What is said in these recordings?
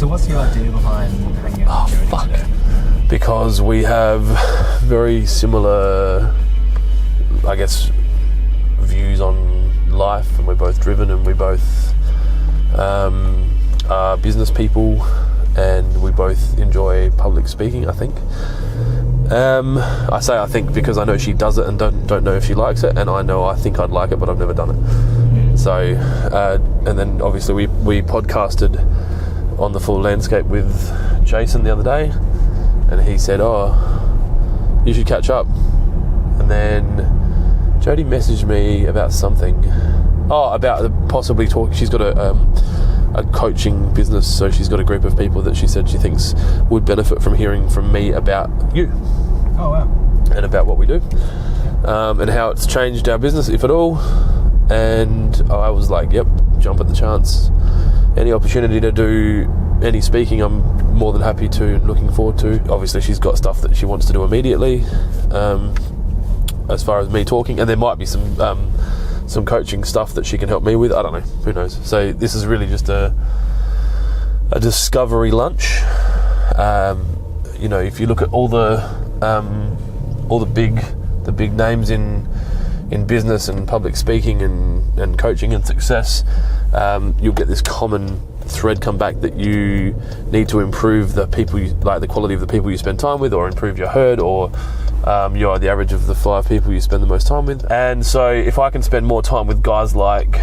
So what's the idea behind hanging out with Jodie today? Because we have very similar, I guess, views on life, and we're both driven, and we both are business people, and we both enjoy public speaking, I think. I say I think because I know she does it and don't know if she likes it, and I know I think I'd like it, but I've never done it. So, and then obviously we podcasted on the Full Landscape with Jason the other day, and he said, "Oh, you should catch up." And then Jodie messaged me about something. Oh, about possibly talking. She's got a coaching business, so she's got a group of people that she said she thinks would benefit from hearing from me about you. Oh, wow. And about what we do, and how it's changed our business, if at all. And I was like, yep, jump at the chance. Any opportunity to do any speaking, I'm more than happy to, and looking forward to. Obviously, she's got stuff that she wants to do immediately, as far as me talking, and there might be some coaching stuff that she can help me with. I don't know, who knows. So this is really just a discovery lunch. If you look at all the big names in business and public speaking and coaching and success, you'll get this common thread come back that you need to improve the quality of the people you spend time with, or improve your herd, or you're the average of the 5 people you spend the most time with. And so if I can spend more time with guys like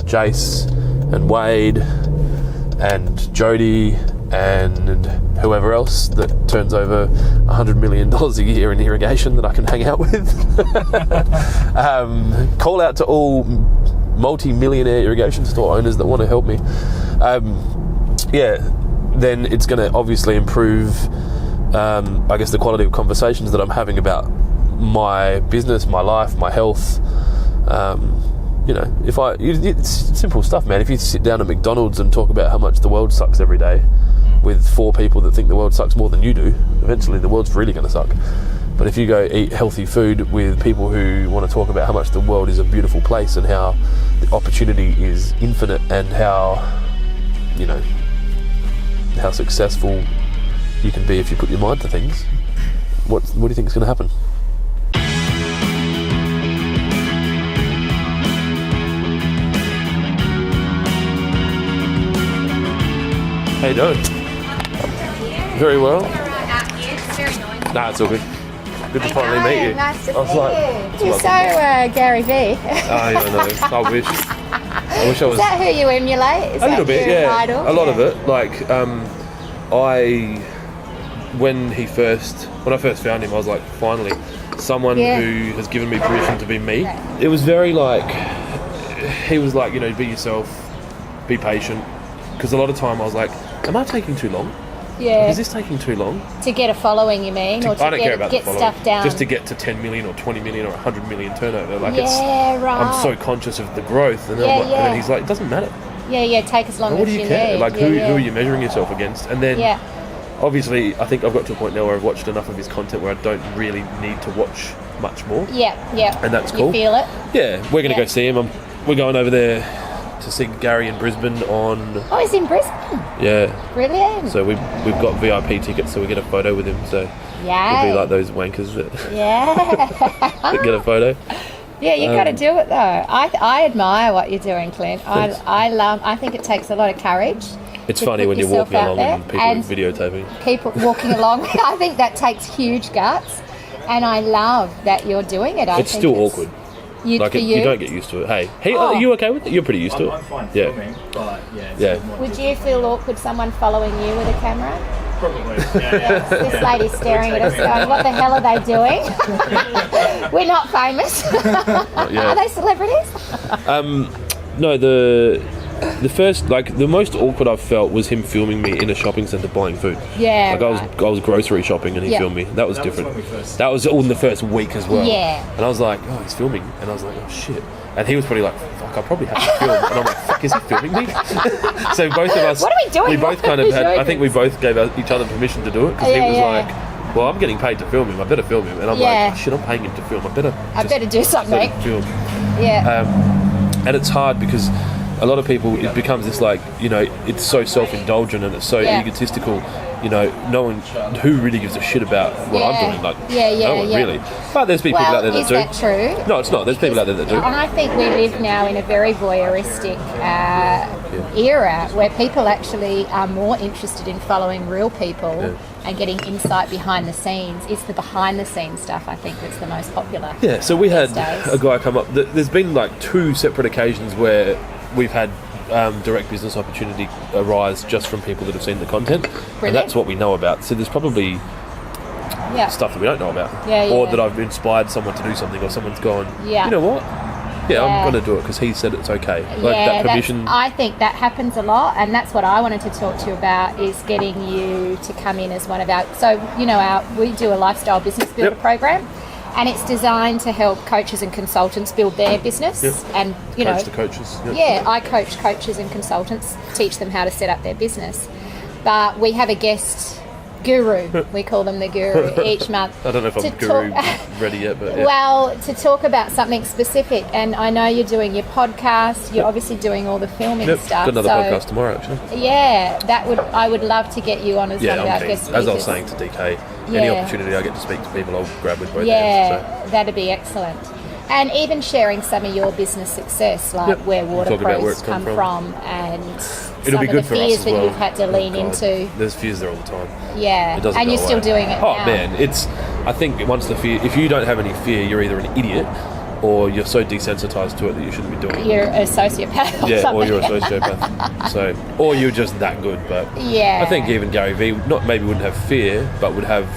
Jace and Wade and Jodie and whoever else that turns over $100 million a year in irrigation that I can hang out with. Call out to all multi-millionaire irrigation store owners that want to help me. Then it's going to obviously improve, I guess, the quality of conversations that I'm having about my business, my life, my health. It's simple stuff, man. If you sit down at McDonald's and talk about how much the world sucks every day with 4 people that think the world sucks more than you do, eventually the world's really going to suck. But if you go eat healthy food with people who want to talk about how much the world is a beautiful place and how the opportunity is infinite, and how successful you can be if you put your mind to things, what do you think is going to happen? How you doing? Very well. Nah, it's all good. Good to finally meet you. Nice to meet you. You're so Gary V. I know. I wish I was. Is that who you emulate? Is a little bit, your yeah. idol? A lot of it. Like, when I first found him, I was like, finally, someone who has given me permission to be me. It was very like, he was like, be yourself, be patient. Because a lot of time I was like, am I taking too long? Yeah. Is this taking too long? To get a following, you mean? Or to I don't care about get the stuff down? Just to get to 10 million or 20 million or 100 million turnover. Like, right. I'm so conscious of the growth. And then, and then he's like, it doesn't matter. Yeah, take as long as you need. What do you care? Like, who are you measuring yourself against? And then, obviously, I think I've got to a point now where I've watched enough of his content where I don't really need to watch much more. Yeah. And that's cool. You feel it? Yeah, we're going to go see him. We're going over there to see Gary in Brisbane on... Oh, he's in Brisbane? Yeah. Brilliant. So we've got VIP tickets, so we get a photo with him. So we'll be like those wankers that, that get a photo. Yeah, you got to do it though. I admire what you're doing, Clint. I think it takes a lot of courage. It's funny when you're walking along and people are videotaping. People walking along. I think that takes huge guts, and I love that you're doing it. It's still awkward. You don't get used to it. Hey, are you okay with it? You're pretty used to it. I'm fine filming, but Would you feel awkward someone following you with a camera? Probably. This lady's staring at us going, what the hell are they doing? We're not famous. Are they celebrities? No, the most awkward I've felt was him filming me in a shopping centre buying food. Yeah. Like I was grocery shopping and he filmed me. That was different. That was all in the first week as well. Yeah. And I was like, oh, he's filming. And I was like, oh shit. And he was probably like, fuck, I probably have to film. And I'm like, fuck, is he filming me? So both of us... What are we doing? We both kind of had... I think we both gave each other permission to do it. Because he was like, well, I'm getting paid to film him. I better film him. And I'm like, oh, shit, I'm paying him to film. I better do something. Film. Yeah. And it's hard because a lot of people, it becomes this like, you know, it's so self-indulgent and it's so egotistical. You know, no one who really gives a shit about what I'm doing. Like, no one really. But there's people out there that do. Is that true? No, it's not. There's people out there that do. And I think we live now in a very voyeuristic era where people actually are more interested in following real people and getting insight behind the scenes. It's the behind the scenes stuff, I think, that's the most popular. Yeah, so we had days. a guy come up. There's been like 2 separate occasions where we've had direct business opportunity arise just from people that have seen the content. Brilliant. And that's what we know about. So there's probably stuff that we don't know about. Or that I've inspired someone to do something, or someone's gone, you know what? I'm going to do it because he said it's okay. Like that permission. I think that happens a lot, and that's what I wanted to talk to you about, is getting you to come in as one of our... So, you know, we do a lifestyle business builder program, and it's designed to help coaches and consultants build their business. And, you coach the coaches. I coach coaches and consultants, teach them how to set up their business. But we have a guest guru, we call them the guru, each month. I don't know if I'm guru ready yet, but Well, to talk about something specific, and I know you're doing your podcast, you're obviously doing all the filming stuff. Got another podcast tomorrow, actually. Yeah, I would love to get you on as one of our guest speakers. As I was saying to DK, any opportunity I get to speak to people, I'll grab with both hands. Yeah, that'd be excellent. And even sharing some of your business success, like where Waterpro's come from, and it'll be good some for of the us fears as that well. you've had to lean into. There's fears there all the time. Yeah, it doesn't and go you're still away. doing it now. Oh man, I think once the fear, if you don't have any fear, you're either an idiot or you're so desensitized to it that you shouldn't be doing it. You're a sociopath or something. Or you're a sociopath. Or you're just that good. But I think even Gary Vee maybe wouldn't have fear, but would have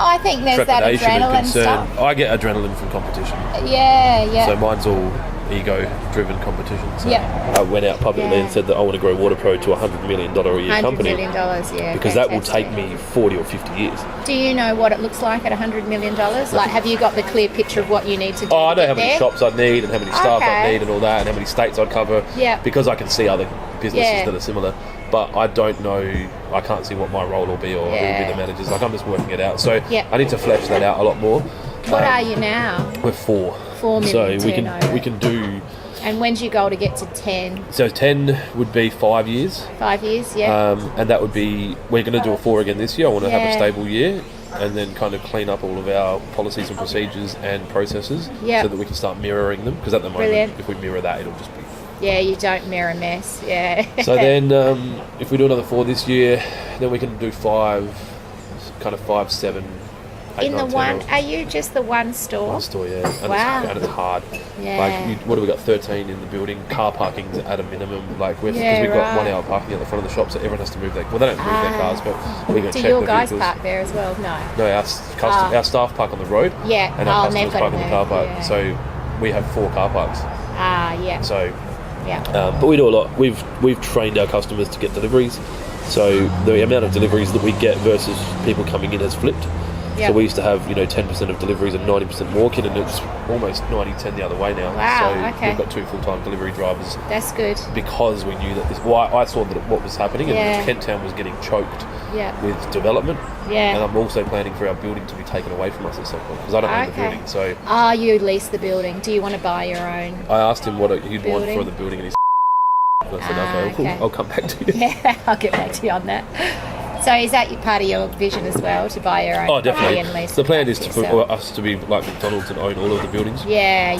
I think there's that adrenaline stuff. I get adrenaline from competition. Yeah. So mine's all ego-driven competition. So I went out publicly and said that I want to grow Waterpro to $100 million a year company. $100 million, because that will take me 40 or 50 years. Do you know what it looks like at $100 million? Like, have you got the clear picture of what you need to do? I know how many shops I'd need and how many staff I'd need and all that, and how many states I'd cover. Yeah. Because I can see other businesses that are similar. But I don't know, I can't see what my role will be or who will be the managers. Like, I'm just working it out. So I need to flesh that out a lot more. What are you now? We're 4. 4 million So we can do... And when's your goal to get to 10? So 10 would be 5 years. 5 years, yeah. And that would be, we're going to do a 4 again this year. I want to have a stable year and then kind of clean up all of our policies and procedures and processes so that we can start mirroring them. Because at the moment, if we mirror that, it'll just be... Yeah, you don't mirror mess, So then if we do another 4 this year, then we can do 5, kind of 5, 7, 8, in 9, the 10 one, are you just the one store? One store, yeah. And Wow. It's hard. Yeah. Like, what have we got? 13 in the building. Car parking's at a minimum. Like, because we've got 1 hour parking at the front of the shop, so everyone has to move their... Well, they don't move their cars, but we can check the vehicles. Do your guys park there as well? No. No, our staff park on the road. Yeah. And our customers park in the car park. Yeah. So we have 4 car parks. Yeah. So... Yeah. But we do a lot. We've trained our customers to get deliveries. So the amount of deliveries that we get versus people coming in has flipped. Yep. So we used to have 10% of deliveries and 90% walk-in, and it's almost 90-10 the other way now. Wow, so we've got 2 full-time delivery drivers. That's good. Because we knew that this... Well, I saw that what was happening, and Kent Town was getting choked with development. Yeah. And I'm also planning for our building to be taken away from us at some point, because I don't own the building. So you lease the building. Do you want to buy your own? I asked him what he'd want for the building, and he I said, okay, I'll come back to you. Yeah, I'll get back to you on that. So is that part of your vision as well, to buy your own definitely. and lease? The plan is for us to be like McDonald's and own all of the buildings. Yeah.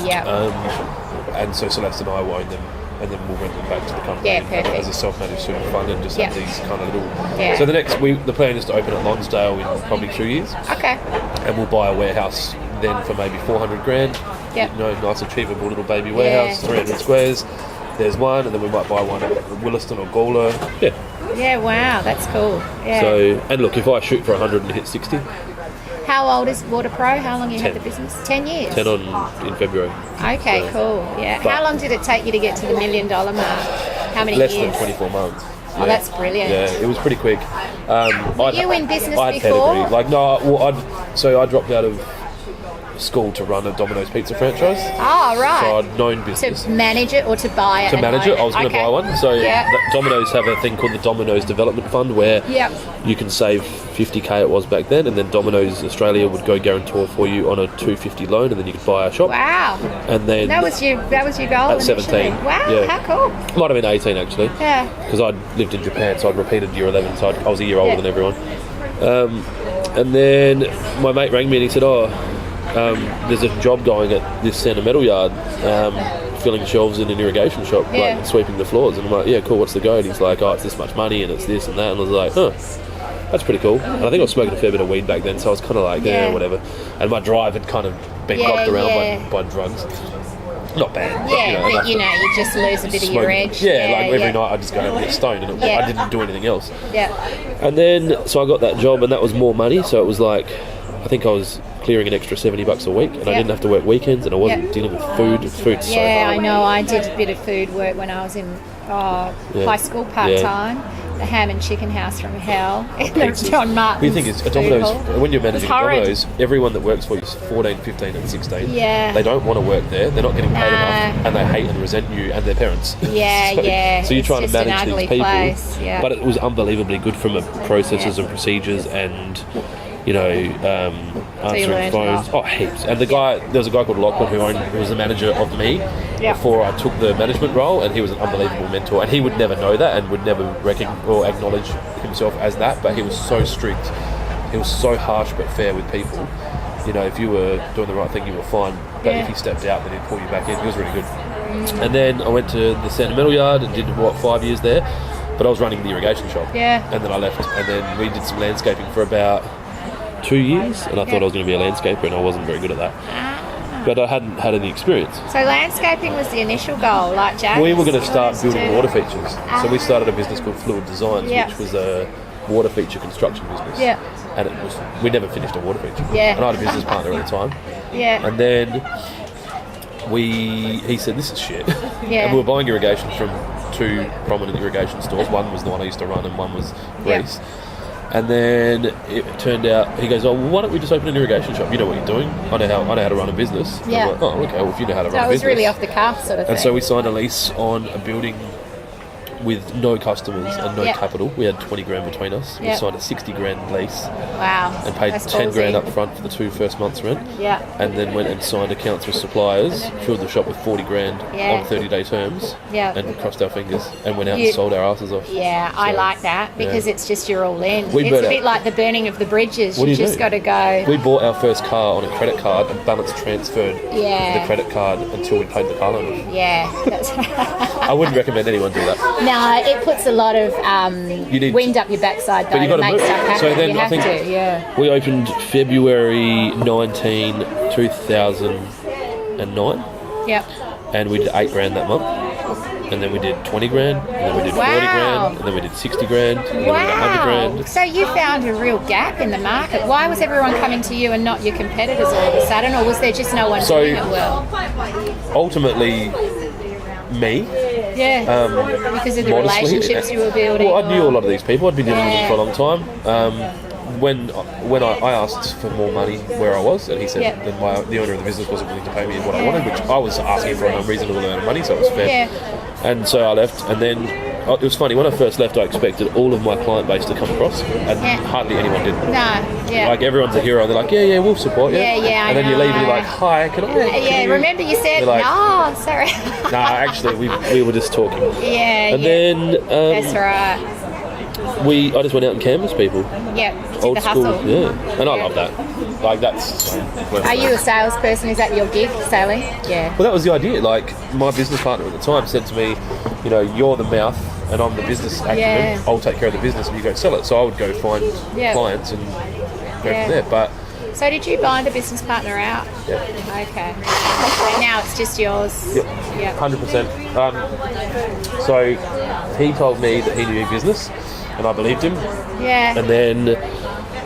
And so Celeste and I will own them, and then we'll rent them back to the company as a self-managed super fund, and just have these kind of little... Yeah. So the plan is to open at Lonsdale in probably 2 years. Okay. And we'll buy a warehouse then for maybe $400,000. Yep. Nice achievable little baby warehouse, 300 squares. There's one, and then we might buy one at Williston or Gawler. Yeah, wow, that's cool. Yeah. So, and look, if I shoot for 100 and hit 60. How old is Waterpro? How long you had the business? 10 years? 10 in February. Okay, cool. Yeah. How long did it take you to get to the $1 million mark? How many years? Less than 24 months. Oh, that's brilliant. Yeah, it was pretty quick. Were you in business I had before? pedigree. I dropped out of school to run a Domino's pizza franchise. Oh, right. So I'd known business. To manage it or to buy it? To manage it, I was going to Okay. buy one. So Yeah. Domino's have a thing called the Domino's Development Fund where Yep. you can save 50k it was back then, and then Domino's Australia would go guarantor for you on a 250 loan, and then you could buy a shop. Wow. And then That was your goal at 17. initially? Wow, Yeah. how cool. Might have been 18 actually. Yeah. Because I'd lived in Japan, so I'd repeated year 11, so I was a year older Yeah. than everyone. And then my mate rang me and he said, there's a job going at this centre metal yard, filling shelves in an irrigation shop, Yeah. like sweeping the floors. And I'm like, yeah, cool, what's the go? And he's like, it's this much money and it's this and that. And I was like, that's pretty cool. And I think I was smoking a fair bit of weed back then, so I was kind of like, yeah, whatever. And my drive had kind of been knocked around by drugs. Not bad. Yeah, but, but you just lose a bit of your smoking. edge. Yeah, like every night I'd just go and get stoned and I didn't do anything else. Yeah. And then, so I got that job and that was more money, so it was like, I think I was clearing an extra $70 a week and I didn't have to work weekends and I wasn't dealing with food. Food's so hard. I know. I did a bit of food work when I was in high school part-time. The ham and chicken house from hell. John Martin's. The thing is, at food Domino's, hall. when you're managing horrid. Domino's, everyone that works for you is 14, 15 and 16. Yeah. They don't want to work there, they're not getting paid enough, and they hate and resent you and their parents. Yeah, So you're It's trying to just an manage ugly these people. place, yeah. But it was unbelievably good from a processes and procedures and, answering learned phones. a lot. Heaps. And there was a guy called Lachlan who was the manager of me before I took the management role, and he was an unbelievable mentor. And he would never know that and would never acknowledge himself as that, but he was so strict. He was so harsh but fair with people. If you were doing the right thing, you were fine. But if you stepped out, then he'd pull you back in. He was really good. And then I went to the Centre Metal Yard and did, 5 years there. But I was running the irrigation shop. Yeah. And then I left. And then we did some landscaping for about 2 years. And I thought I was going to be a landscaper, and I wasn't very good at that. But I hadn't had any experience. So landscaping was the initial goal, like Jack? We were going to start building water features. So we started a business called Fluid Designs, which was a water feature construction business. Yeah. And we never finished a water feature. Yeah. And I had a business partner at the time. Yeah. And then he said, this is shit. Yeah. And we were buying irrigation from two prominent irrigation stores. One was the one I used to run and one was Greece. Yeah. And then it turned out, he goes, why don't we just open an irrigation shop? You know what you're doing. I know how to run a business. Yeah. I'm like, okay, well, if you know how to run a business. So it was really off the cuff sort of thing. And so we signed a lease on a building with no customers and no capital. We had 20 grand between us. We signed a 60 grand lease. Wow. And paid 10 grand up front for the 2 first months rent. Yeah. And then went and signed accounts with suppliers, filled the shop with 40 grand on 30-day terms. Yeah. And crossed our fingers and went out and sold our asses off. Yeah, I like that because it's just you're all in. It's a bit like the burning of the bridges. You just got to go. We bought our first car on a credit card and balance transferred the credit card until we paid the car loan off. Yeah. I wouldn't recommend anyone do that. No, it puts a lot of wind up your backside though to make stuff happen. So then I think we opened February 19, 2009. Yep. And we did 8 grand that month. And then we did 20 grand, and then we did 40 grand, and then we did 60 grand, and then we did 100 grand. So you found a real gap in the market. Why was everyone coming to you and not your competitors all of a sudden, or was there just no one doing it well? Ultimately, me. Yeah, because of the relationships you were building. Well, I knew a lot of these people. I'd been dealing with them for a long time. When I asked for more money where I was, and he said that the owner of the business wasn't willing to pay me what I wanted, which I was asking for an unreasonable amount of money, so it was fair. Yeah. And so I left, and then it was funny, when I first left I expected all of my client base to come across, and hardly anyone did. Like everyone's a hero, they're like, yeah, we'll support you. And then you leave and you're like, hi, can I? Remember you said, like, no, sorry. Actually, we were just talking. And then that's right. I just went out and canvassed people. Old school. Hustle. Yeah, and I love that. Like that's. Are you a salesperson? Is that your gig, selling? Yeah. Well, that was the idea. Like my business partner at the time said to me, you're the mouth and I'm the business acumen. Yeah. I'll take care of the business and you go sell it. So I would go find clients and go from there. But. So did you buy the business partner out? Yeah. Okay. So now it's just yours. Yep. 100%. So he told me that he knew business. And I believed him. Yeah. And then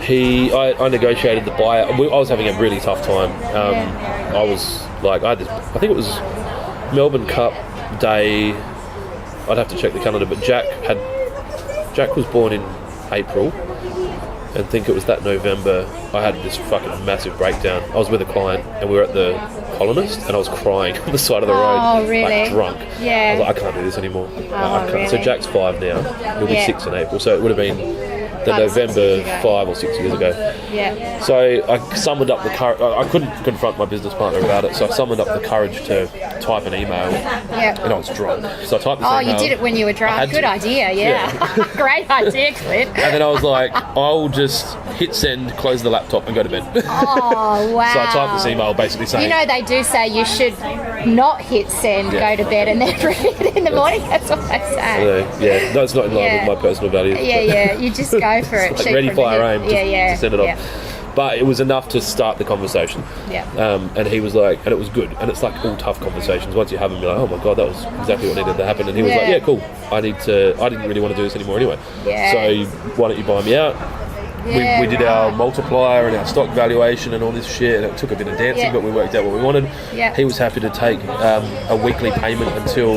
I negotiated the buyout. I was having a really tough time. I was like, I think it was Melbourne Cup day. I'd have to check the calendar, but Jack was born in April, and think it was that November, I had this fucking massive breakdown. I was with a client and we were at the Colonist and I was crying on the side of the road. Oh, really? Like drunk. Yeah. I was like, I can't do this anymore. I can't. Really? So Jack's 5 now. He'll be 6 in April. So it would have been the 5 or 6 November years ago. 5 or 6 years ago. Yeah. So I summoned up the courage. I couldn't confront my business partner about it, so I summoned up the courage to type an email, Yeah. and I was drunk. So I typed this Oh, email. you did it when you were I drunk. had Good to. idea, yeah. Great idea, Clint. And then I was like, I'll just hit send, close the laptop, and go to bed. Oh, wow. So I typed this email basically saying, You know, they do say you should not hit send, Yeah. go to bed, and then read it in the morning. That's what they say. yeah, that's not in line Yeah. with my personal values. Yeah, you just go for it. Like Shoot ready, from the fire, hip. aim, to send it off. Yeah. But it was enough to start the conversation. Yeah. And he was like, and it was good. And it's like all tough conversations. Once you have them, you're like, oh my God, that was exactly what needed to happen. And he was like, Yeah. yeah, cool. I didn't really want to do this anymore anyway. Yeah. So why don't you buy me out? Yeah, we did our right. multiplier and our stock valuation and all this shit. And it took a bit of dancing, Yeah. but we worked out what we wanted. Yeah. He was happy to take a weekly payment until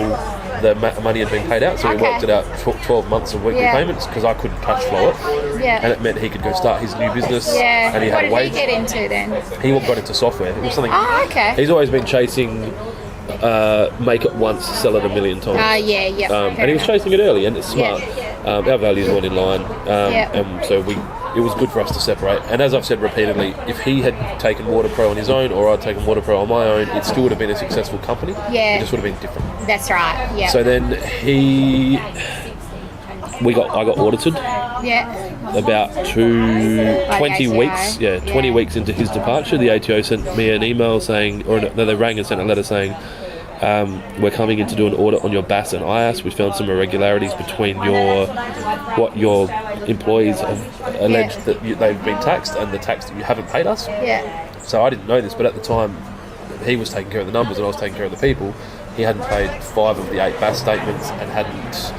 the money had been paid out. So we Okay. worked it out 12 months of weekly Yeah. payments because I couldn't cash flow it. Yeah. And it meant he could go start his new business. Yeah. And he What had a did wage. he get into then? He got into software. It was something. Oh, okay. He's always been chasing make it once, sell it a million times. Yeah. And he was chasing it early, and it's smart. Our values weren't in line, Yeah. and so it was good for us to separate. And as I've said repeatedly, if he had taken Waterpro on his own, or I'd taken Waterpro on my own, it still would have been a successful company. Yeah. It just would have been different. That's right. Yeah. So then I got audited yeah. about 20 ATO. weeks. Yeah, 20 Yeah. weeks into his departure, the ATO sent me an email saying, or no, they rang and sent a letter saying, we're coming in to do an audit on your BAS and IAS. We found some irregularities between what your employees have alleged that they've been taxed and the tax that you haven't paid us. Yeah. So I didn't know this, but at the time he was taking care of the numbers and I was taking care of the people. He hadn't paid 5 of the 8 BAS statements and hadn't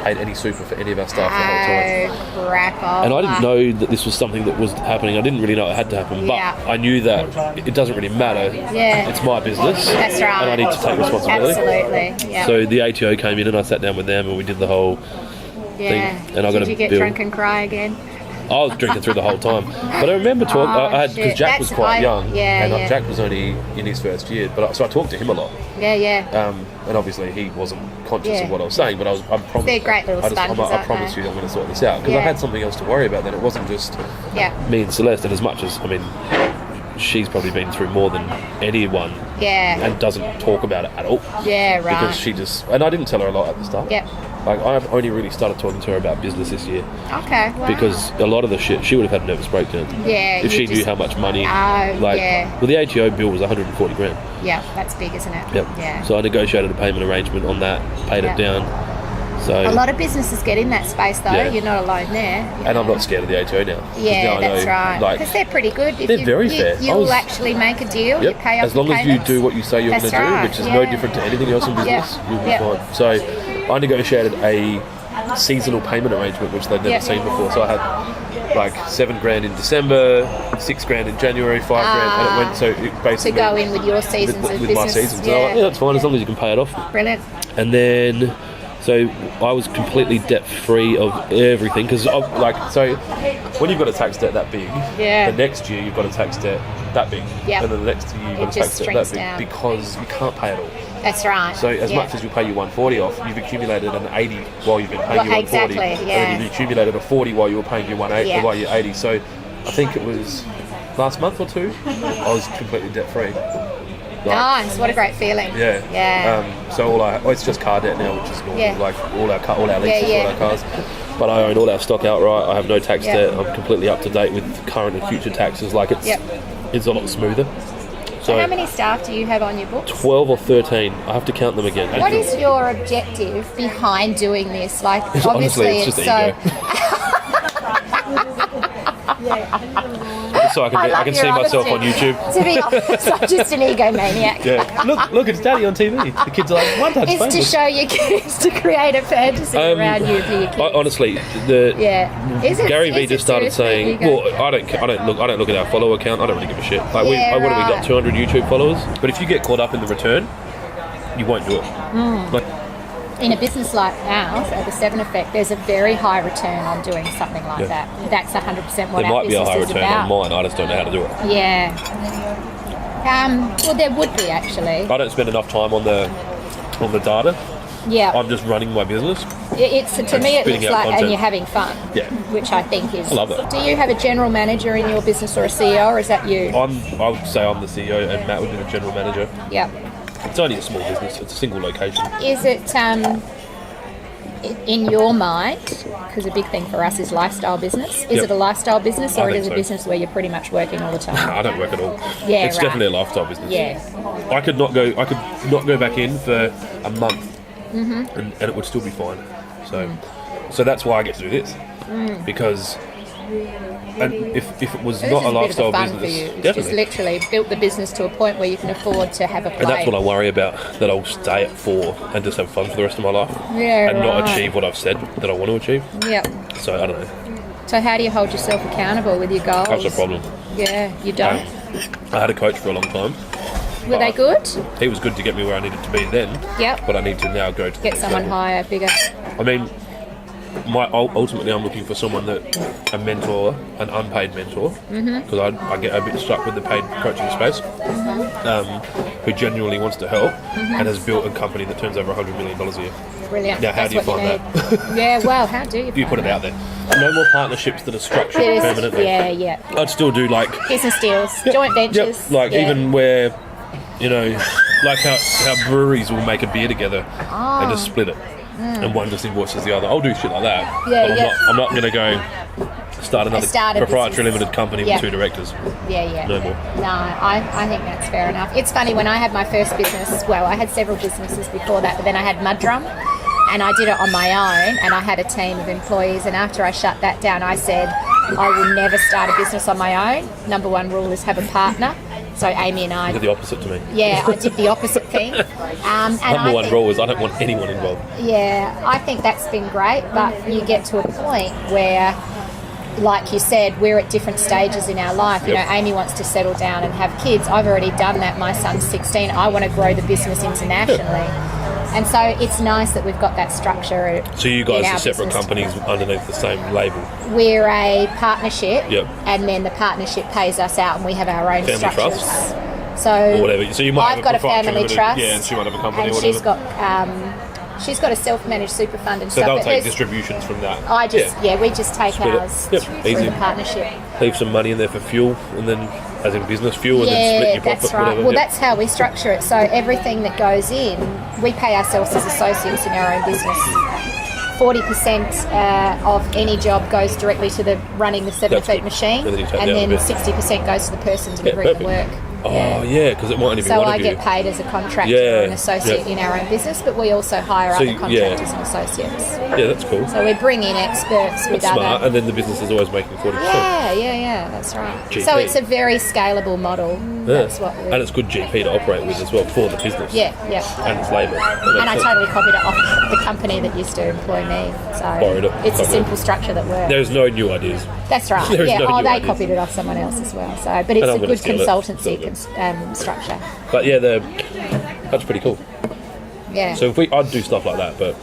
paid any super for any of our staff the whole time. Oh, crap off. And I didn't know that this was something that was happening. I didn't really know it had to happen, Yeah. but I knew that it doesn't really matter. Yeah. It's my business. That's right. And I need to take responsibility. Absolutely. Yeah. So the ATO came in and I sat down with them and we did the whole yeah. thing. And I got Did a you get bill. drunk and cry again? I was drinking through the whole time. But I remember talking, I had, because shit. Jack was quite young. Yeah, and yeah. Jack was only in his first year. So I talked to him a lot. Yeah. And obviously he wasn't conscious Yeah. of what I was saying, but I promised. They're great little sponges, I aren't promised they? you I'm going to sort this out because I Yeah. had something else to worry about. Then it wasn't just Yeah. me and Celeste, and as much as she's probably been through more than anyone Yeah. and doesn't talk about it at all. Yeah, right. Because she just, and I didn't tell her a lot at the start. Yep. Like I've only really started talking to her about business this year Okay. Wow. because a lot of the shit she would have had a nervous breakdown. Yeah, If you she knew just- how much money, yeah. well, the ATO bill was 140 grand. Yeah, that's big, isn't it? Yep. Yeah. So I negotiated a payment arrangement on that, paid Yeah. it down. So A lot of businesses get in that space though. Yeah. You're not alone there. and I'm not scared of the ATO now. 'Cause Yeah, now I that's know, right. Like, Because they're pretty good. If they're you, very you, fair. You'll actually make a deal. You Yep. pay off As long your as you payments. do what you say you're going to That's do, right, which is no yeah. different to anything else in business, Yeah. you'll be Yeah. fine. So I negotiated a seasonal payment arrangement, which they'd never Yeah. seen before. So I had like 7 grand in December, 6 grand in January, 5 grand, and it went so it To basically go in with your seasons of with business. my seasons. So I was like, yeah, that's fine as long as you can pay it off. Brilliant. And then, so I was completely debt free of everything because, so when you've got a tax debt that big, Yeah. the next year you've got a tax debt that big, Yeah. and then the next year you've It got a tax just debt shrinks that big down. because you can't pay it all. That's right. So as Yeah. much as you pay you 140 off, you've accumulated an 80 while you've been paying Well, you 140, exactly, and yeah. then you've accumulated a 40 while you were paying you 180 Yeah. while you're 80. So I think it was last month or two, I was completely debt free. Nice. What a great feeling. Yeah. Yeah. So it's just car debt now, which is normal. Yeah. Like all our leases, Yeah. all our cars. But I own all our stock outright. I have no tax Yeah. debt. I'm completely up to date with current and future taxes. Like Yep. it's a lot smoother. So how many staff do you have on your books? 12 or 13. I have to count them again. What is your objective behind doing this? Like, obviously, Honestly, it's just so. ego. So I like can your see myself honesty. on YouTube. To be honest, I'm just an egomaniac. Yeah. Look, it's Daddy on TV. The kids are like, one touch It's to show your kids to create a fantasy around you for your kids. Honestly, Is it, Gary Vee is just it started seriously saying, ego? well, I don't look at our follower count. I don't really give a shit. Like Yeah, what have we got? right. 200 YouTube followers. But if you get caught up in the return, you won't do it. Like in a business like ours, at the Seven Effect, there's a very high return on doing something like that. That's 100% what There our might be a business high is return about. on mine. I just don't know how to do it. Yeah. Well, there would be actually. I don't spend enough time on the data. Yeah. I'm just running my business. It's to me it spitting looks out like, content. and you're having fun. Yeah. Which I think is. I love that. Do you have a general manager in your business or a CEO, or is that you? I would say I'm the CEO and Matt would be the general manager. Yeah. It's only a small business. It's a single location. Is it in your mind? Because a big thing for us is lifestyle business. Is it a lifestyle business, or I it think is a so. business where you're pretty much working all the time? I don't work at all. Yeah, it's right. definitely a lifestyle business. Yeah. I could not go back in for a month, and it would still be fine. So that's why I get to do this, because if it was This not is a lifestyle bit of fun business, for you. It's just definitely. literally built the business to a point where you can afford to have a play. And that's what I worry about, that I'll stay at 4 and just have fun for the rest of my life, Yeah, and not right. achieve what I've said that I want to achieve. Yeah. So I don't know. So how do you hold yourself accountable with your goals? That's the problem. Yeah, you don't. I had a coach for a long time. Were they good? He was good to get me where I needed to be then. Yep. But I need to now go to Get someone higher, bigger. I mean, ultimately, I'm looking for someone a mentor, an unpaid mentor, because I get a bit stuck with the paid coaching space, who genuinely wants to help and has built a company that turns over $100 million a year. Brilliant. Now, how That's do you what find need. Yeah, well, how do you You find put it out there. No more partnerships that are structured Yes, permanently. yeah. I'd still do like Business deals, joint ventures. even where, like how breweries will make a beer together and just split it, and one just invoices the other. I'll do shit like that. Yeah, but I'm not going to go start another proprietary business. limited company with 2 directors. Yeah. No more. No, I think that's fair enough. It's funny, when I had my first business, well, I had several businesses before that, but then I had Mudrum, and I did it on my own, and I had a team of employees, and after I shut that down, I said, I will never start a business on my own. Number one rule is have a partner. So Amy and I... You did the opposite to me. Yeah, I did the opposite thing. And Number one rule is I don't want anyone involved. Yeah, I think that's been great, but you get to a point where, like you said, we're at different stages in our life. You know, Amy wants to settle down and have kids. I've already done that. My son's 16. I want to grow the business internationally. And so it's nice that we've got that structure. So you guys in our are separate business. companies underneath the same label. We're a partnership, Yep. and then the partnership pays us out, and we have our own Family structures. trust? So Or whatever. So you might I've have got a proprietary family limited- trust, yeah, and she might have a company and or she's whatever. She's got a self-managed super fund and So stuff. they'll but take there's- distributions from that. we just take Split it. ours Yep, through easy. the partnership. Leave some money in there for fuel, and then, as in business fuel, and then split your profit, that's right. whatever. Well, Yep. that's how we structure it. So everything that goes in, we pay ourselves as associates in our own business. 40% of any job goes directly to the running the 7 That's feet good. machine, And then you take and the other then bit. 60% goes to the person delivering the perfect. work. Oh, yeah, because it might only be So one I of you. get paid as a contractor Yeah, or an associate yeah. in our own business, but we also hire So other you- contractors and associates. Yeah, that's cool. So we bring in experts with That's smart, other... and then the business is always making 40%. Yeah, that's right. GP. So it's a very scalable model. Yeah. That's what we... And it's good GP to operate with as well for the business. Yeah. And it's labour. And I totally copied it off the company that used to employ me. So Borrowed it. it's a Okay. simple structure that works. There's no new ideas. That's right. There's Yeah. no new They ideas. copied it off someone else as well. So, but it's And I'm a gonna good steal it. consultancy So structure. But yeah, that's pretty cool. Yeah. So I'd do stuff like that, but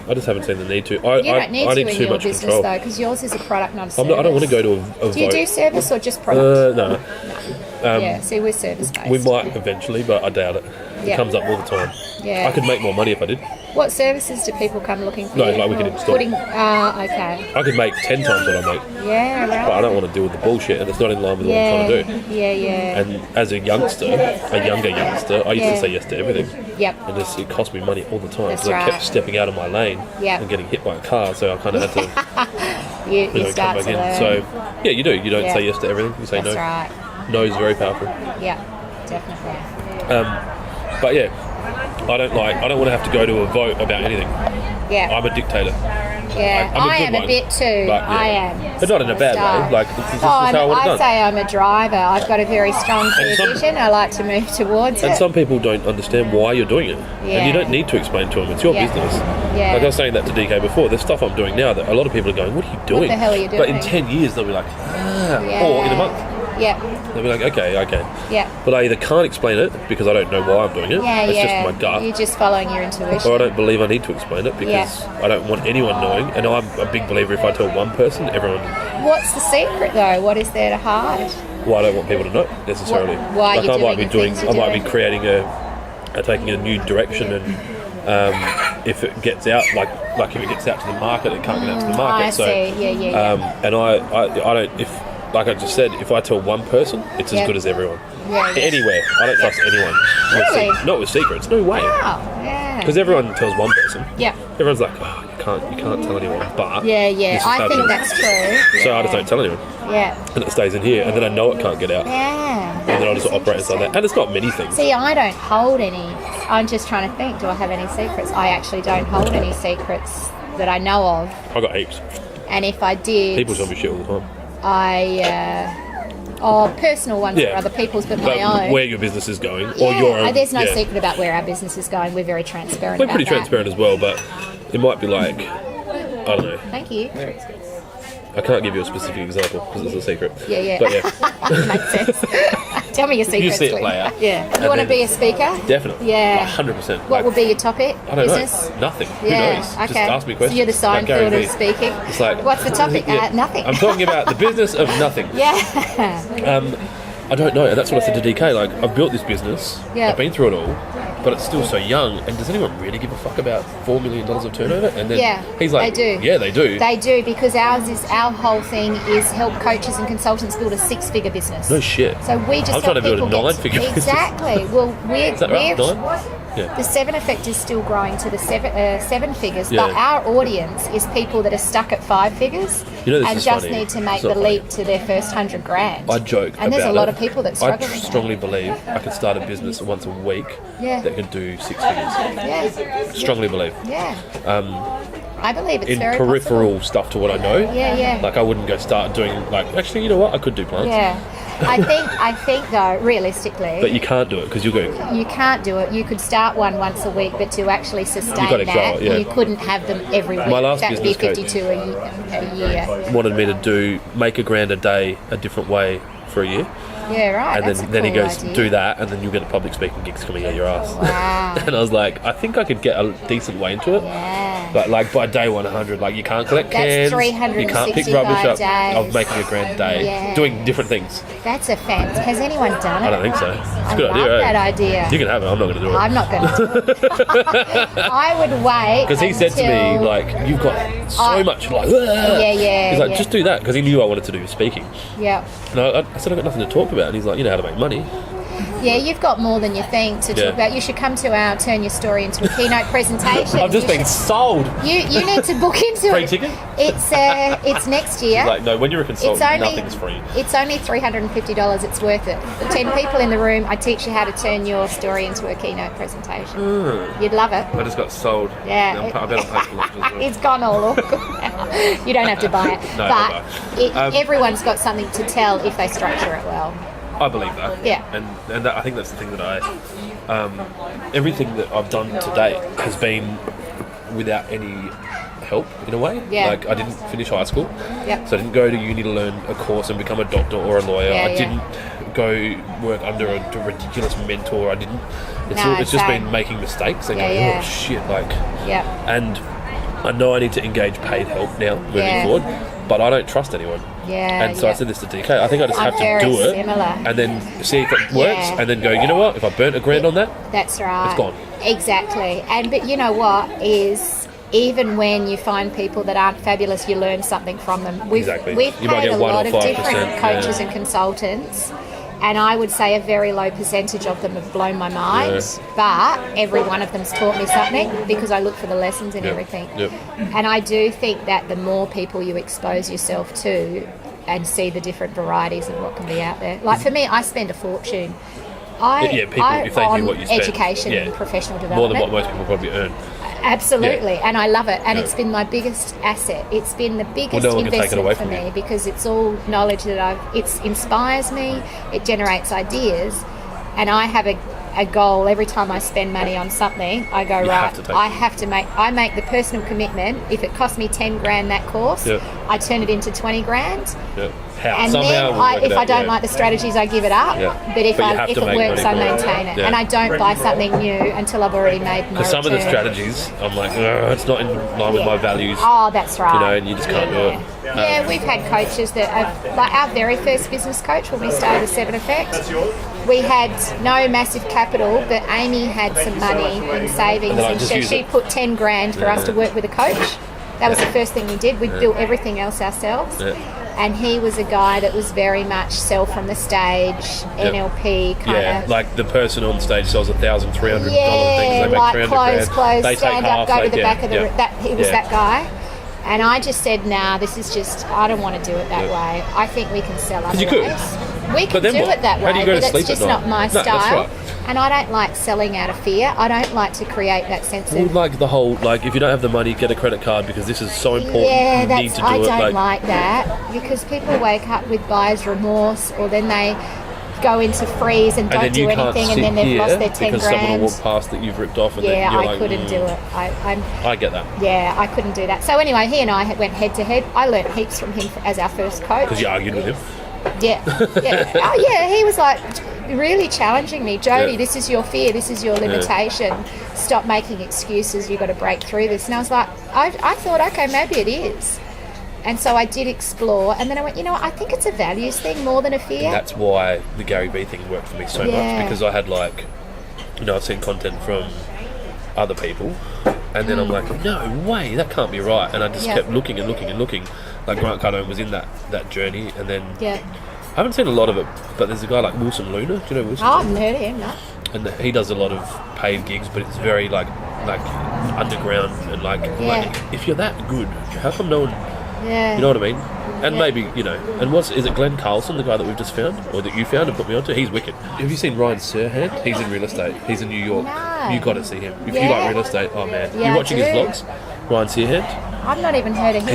I just haven't seen the need to. you don't need I to need in too your much business control. though, because yours is a product, not a I service. don't want to go to a Do you vote. do service or just product? No. Yeah. See, we're service based. We might eventually, but I doubt it. It Yeah. comes up all the time. Yeah. I could make more money if I did. What services do people come looking for? No, you? like we could Or install. okay. I could make 10 times what I make, Yeah. Right. but I don't want to deal with the bullshit, and it's not in line with what I'm trying to do. Yeah. And as a youngster, a younger youngster, I used Yeah. to say yes to everything. Yep. And it cost me money all the time That's because I right. kept stepping out of my lane Yep. and getting hit by a car, so I kind of had to You come start back to in. learn. So, yeah, you do. You don't Yeah. say yes to everything, you say That's no. right. No is very powerful. Yeah. Definitely. But yeah, I don't want to have to go to a vote about anything. Yeah. I'm a dictator. Yeah, I'm a I good am a one, bit too. but, yeah. I am. But not in a bad way. Like, this is just how I want it I'd done. say I'm a driver. I've got a very strong clear some- vision. I like to move towards And it. some people don't understand why you're doing it. And Yeah. you don't need to explain to them. It's your Yeah. business. Yeah. Like I was saying that to DK before, there's stuff I'm doing now that a lot of people are going, what are you doing? the hell are you But in doing? 10 years, they'll be like, Yeah. or in a month. Yeah. They'll be like, okay. Yeah. But I either can't explain it because I don't know why I'm doing it. Yeah, it's yeah. just my gut. You're just following your intuition. Or I don't believe I need to explain it because I don't want anyone knowing. And I'm a big believer if I tell one person, everyone... What's the secret, though? What is there to hide? Well, I don't want people to know, necessarily. Why like, you're I might doing be the things you're I might be doing. creating taking a new direction, and if it gets out, like if it gets out to the market, it can't get out to the market. I see. Yeah. And I don't, if, like I just said, if I tell one person, it's as good as everyone. Yeah. Anywhere. I don't trust anyone. Really? Not with secrets. No way. Wow. Yeah. Because everyone tells one person. Yeah. Everyone's like, oh, you can't tell anyone. But Yeah. this is I think happening. that's true. So I just don't tell anyone. Yeah. And it stays in here, and then I know it can't get out. Yeah. And then I'll just operate inside that. And it's not many things. See, I don't hold any. I'm just trying to think, do I have any secrets? I actually don't hold any secrets that I know of. I got heaps. And if I did... People tell me shit all the time. personal ones for other people's, but my own. Where your business is going, or your own. There's no secret about where our business is going. We're very transparent We're about pretty that. transparent as well, but it might be like, I don't know. Thank you. I can't give you a specific example because it's a secret. Yeah. But yeah, Makes sense. Tell me your secrets. you see it please. play out. Yeah. You And want to then- be a speaker? Definitely. Yeah. 100%. What would be your topic? I don't Business? know. Nothing. Yeah. Who knows? Okay. Just ask me questions. So you're the Like Gary Seinfeld Vee. of speaking. It's like, What's the topic? Yeah. Nothing. I'm talking about the business of nothing. Yeah. I don't know. That's what I said to DK. Like, I've built this business. Yeah. I've been through it all, but it's still so young. And does anyone really give a fuck about $4 million of turnover? And then he's like, they do. Yeah, they do. They do, because our whole thing is help coaches and consultants build a 6-figure business. No shit. So we just I'm help trying to build a people 9-figure business. Exactly. Well, Is that right? 9? Yeah. The 7 Effect is still growing to the 7 figures, Yeah. but our audience is people that are stuck at 5 figures You know, this and is just funny. need to make It's the not leap funny. to their first $100,000. I joke and there's a about lot it. of people that struggle with strongly believe I could start a business once a week Yeah. that can do 6 figures. that. Yeah. Strongly believe. Yeah. I believe it's In very peripheral stuff to what I know. Yeah. Like, I wouldn't go start doing, like, actually, you know what? I could do plants. Yeah. I think though, realistically, But you can't do it because you're going, you can't do it. You could start one once a week, but to actually sustain You've got to grow that, it, yeah. you couldn't have them every week. My last That would be business 52 a year. wanted me to make $1,000 a day a different way for a year. Yeah, right. And That's a then he cool goes, idea. do that, and then you'll get the public speaking gigs coming out your ass. Wow. And I was like, I think I could get a decent way into it. Yeah. But like by day 100, like you can't collect That's cans, you can't pick rubbish up. days. Of making $1,000 a day, Yeah. doing different things. That's a fantastic. Has anyone done it? I don't think so. It's a I good love idea, that right? idea. You can have it. I'm not going to do it. I'm not going to do it. I would wait. Because he said to me, until- like, you've got so much, like, yeah. He's like, just do that, because he knew I wanted to do speaking. Yeah. And I said, I've got nothing to talk about. And he's like, you know how to make money. Yeah, you've got more than you think to Yeah. talk about. You should come to our Turn Your Story into a Keynote presentation. I've just You been should- sold. You need to book into Free it. ticket? It's next year. Like, no, when you're a consultant, nothing's free. It's only $350. It's worth it. The 10 people in the room, I teach you how to turn your story into a keynote presentation. You'd love it. I just got sold. Yeah. I bet I'll pay for lunch as well. It's gone all awkward now. You don't have to buy it. No, but everyone's got something to tell if they structure it well. I believe that. Yeah. And that, I think that's the thing that everything that I've done to date has been without any help in a way. Yeah. Like, I didn't finish high school. Yep. So I didn't go to uni to learn a course and become a doctor or a lawyer. Yeah, I yeah. didn't go work under a ridiculous mentor. I didn't. It's just same. been making mistakes and Yeah, going, yeah. oh shit, like. Yeah. And I know I need to engage paid help now moving Yeah. forward, but I don't trust anyone. Yeah. And so I said this to DK. I think I just I'm have to very do it similar. and then see if it works, Yeah. and then go, you know what? If I burnt $1,000 on that, That's right. It's gone. Exactly. But you know what is, even when you find people that aren't fabulous, you learn something from them. Exactly. We've You might paid get a 1 or lot of 5%, different coaches yeah. and consultants, and I would say a very low percentage of them have blown my mind. Yeah. But every one of them's taught me something because I look for the lessons in Yep. everything. Yep. And I do think that the more people you expose yourself to and see the different varieties of what can be out there. Like for me, I spend a fortune. People, if they on knew what you spent, education yeah. and professional more development. than what most people probably earn. Absolutely, Yeah. and I love it, and Yeah. it's been my biggest asset. It's been the biggest no one can take it investment away for from me you. because it's all knowledge that it inspires me, it generates ideas, and I have a goal every time I spend money on something. I go, You right, have to take I make the personal commitment. If it costs me $10,000 that course, Yeah. I turn it into 20 grand. Yeah. How? And Somehow then we'll work if it I out, don't like the strategies, I give it up. Yeah. But if But you have if to it make works, money I from it. maintain it. Yeah. And I don't buy something new until I've already made my Because some of the return. strategies, I'm like, it's not in line with my values. Oh, that's right. You know, and you just can't do it. Yeah, we've had coaches that have, like our very first business coach when we started the 7 Effect, we had no massive capital, but Amy had some money in savings, and she put 10 grand for us to work with a coach. That was the first thing we did. We'd built everything else ourselves. Yeah. And he was a guy that was very much sell from the stage, NLP kind of. Like the person on stage sells $1,300 things, they make like $300 close, they stand take up, half, go to the back of the he was Yeah. that guy. And I just said, nah, this is just, I don't want to do it that way. I think we can sell other you could. ways. We can then do what? it that How do way, you go to but sleep it's just at night? not my No, that's style. right. And I don't like selling out of fear. I don't like to create that sense Well, of... like the whole, like if you don't have the money, get a credit card because this is so important. Yeah, you need to do I it. don't like that, because people wake up with buyer's remorse, or then they go into freeze and don't do anything, and then they've lost their 10 because grand. someone will walk past that you've ripped off, and then you're I like, couldn't do it. I get that. Yeah, I couldn't do that. So anyway, he and I went head to head. I learnt heaps from him as our first coach. Because you argued with him. Yeah. Oh, yeah, he was like really challenging me. Jodie, this is your fear, this is your limitation. Stop making excuses, you've got to break through this. And I was like, I thought, okay, maybe it is. And so I did explore, and then I went, you know what, I think it's a values thing more than a fear. And that's why the Gary Vee thing worked for me so much, because I had like, I've seen content from other people, and then I'm like, no way, that can't be right. And I just kept looking and looking and looking. Like Grant Cardone was in that journey, and then I haven't seen a lot of it, but there's a guy like Wilson Luna. Do you know Wilson? Oh, I haven't heard of him, no. And he does a lot of paid gigs, but it's very like underground and like if you're that good, how come no one? Yeah. You know what I mean? And maybe, and is it Glenn Carlson, the guy that we've just found, or that you found and put me onto? He's wicked. Have you seen Ryan Serhant? He's in real estate. He's in New York. No. You got to see him. If you like real estate, oh man. Yeah, You're watching his vlogs? Ryan Serhant? I've not even heard of him.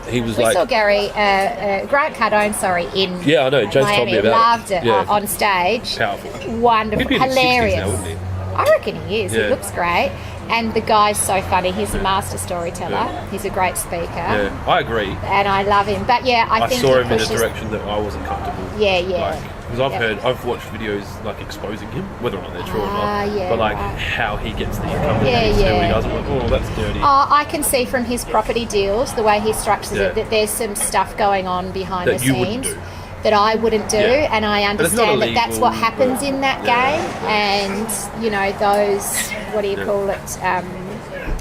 He was we like... saw Grant Cardone, in Yeah, I know. James Miami. told me about Loved it Yeah. On stage. Powerful. Wonderful. He'd be in his 60s Hilarious. now, wouldn't he? I reckon he is. He looks great. And the guy's so funny. He's a master storyteller. Yeah. He's a great speaker. Yeah, I agree. And I love him. But yeah, I think saw he him in a pushes- direction that I wasn't comfortable. Yeah. Because I've watched videos like exposing him, whether or not they're true or not. Yeah, but like right. how he gets the income and how what he does. I'm like, oh, that's dirty. I can see from his property deals, the way he structures Yeah. it, that there's some stuff going on behind That the you wouldn't scenes do. that I wouldn't do, Yeah. and I But it's not understand that that's illegal, what happens but- in that game. And those, what do you call it,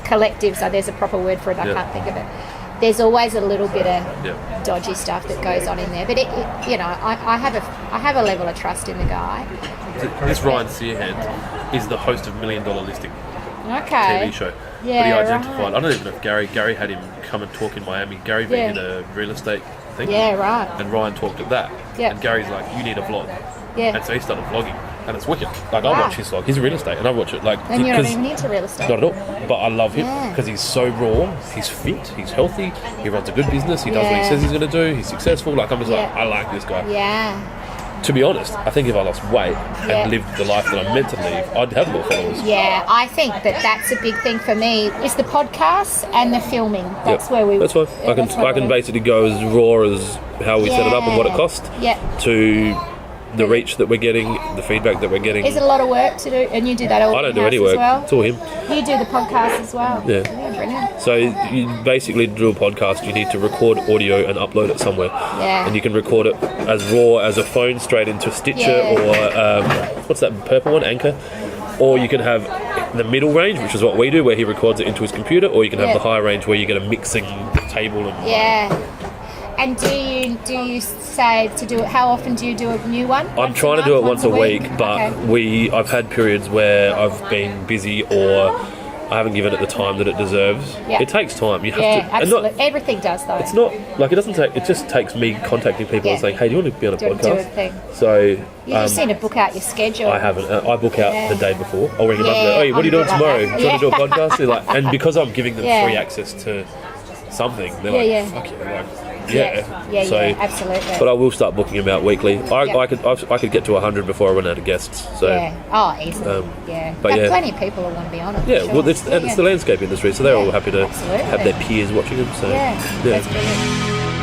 collectives. There's a proper word for it. I can't think of it. There's always a little bit of dodgy stuff that goes on in there, but I have a level of trust in the guy. This Ryan Serhant is the host of $1 Million Listing Okay. TV show. Yeah, but he identified. right. I don't even know if Gary had him come and talk in Miami. Gary Vee in a real estate thing. Yeah, right. And Ryan talked at that. Yeah. And Gary's like, you need a vlog. Yeah. And so he started vlogging, and it's wicked. Like I watch his vlog. He's in real estate, and I watch it like. And you're not even into real estate. Not at all. But I love him because he's so raw. He's fit. He's healthy. He runs a good business. He does what he says he's going to do. He's successful. Like I'm just like, I like this guy. Yeah. To be honest, I think if I lost weight and lived the life that I'm meant to live, I'd have more followers. Yeah, I think that's a big thing for me. Is the podcasts and the filming. That's where we. That's fine. I can basically go as raw as how we set it up and what it cost. Yeah. To the reach that we're getting, the feedback that we're getting. Is it a lot of work to do? And you do that all I don't do in-house any as work. well? It's all him. You do the podcast as well. Yeah. Brilliant. So you basically to do a podcast, you need to record audio and upload it somewhere. Yeah. And you can record it as raw as a phone straight into Stitcher or what's that purple one, Anchor? Or you can have the middle range, which is what we do, where he records it into his computer, or you can have the high range where you get a mixing table and And do you say to do it? How often do you do a new one? I'm trying to do it once a week, but I've had periods where I've been busy or I haven't given it the time that it deserves. Yeah. It takes time. You have to. Absolutely. Everything does though. It's not like it doesn't take. It just takes me contacting people and saying, "Hey, do you want to be on a podcast?" Do a thing. So You just need to book out your schedule. I haven't. I book out the day before. I'll ring them up and go, "Hey, what are you doing tomorrow? Do you want to do a podcast?" They're like, and because I'm giving them free access to something, they're like, "Fuck yeah!" Like, Yeah, So, absolutely. But I will start booking them out weekly. I Yep. could get to 100 before I run out of guests. So Easily. but But yeah. plenty of people will want to be on it. yeah, for sure. well, it's the landscape industry, so they're all happy to Absolutely. have their peers watching them. So Yeah, that's brilliant.